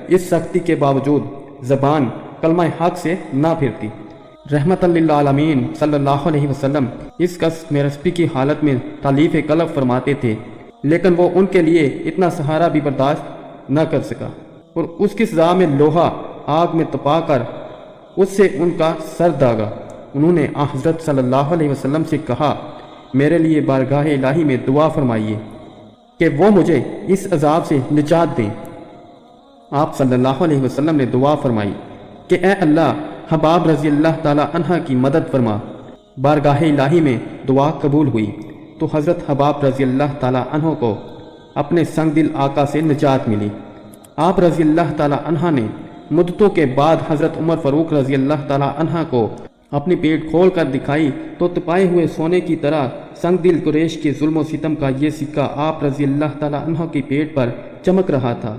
اس سختی کے باوجود زبان کلمہ حق سے نہ پھرتی۔ رحمت للعالمین صلی اللہ علیہ وسلم اس قصد میں رسپی کی حالت میں تالیف قلب فرماتے تھے، لیکن وہ ان کے لیے اتنا سہارا بھی برداشت نہ کر سکا اور اس کی سزا میں لوہا آگ میں تپا کر اس سے ان کا سر داغا۔ انہوں نے حضرت صلی اللہ علیہ وسلم سے کہا، میرے لیے بارگاہ الہی میں دعا فرمائیے کہ وہ مجھے اس عذاب سے نجات دیں۔ آپ صلی اللہ علیہ وسلم نے دعا فرمائی کہ اے اللہ، حباب رضی اللہ تعالی عنہ کی مدد فرما۔ بارگاہ الہی میں دعا قبول ہوئی تو حضرت حباب رضی اللہ تعالی عنہ کو اپنے سنگ دل آقا سے نجات ملی۔ آپ رضی اللہ تعالی عنہ نے مدتوں کے بعد حضرت عمر فاروق رضی اللہ تعالی عنہ کو اپنی پیٹ کھول کر دکھائی تو تپائے ہوئے سونے کی طرح سنگ دل قریش کے ظلم و ستم کا یہ سکہ آپ رضی اللہ تعالی عنہ کی پیٹ پر چمک رہا تھا۔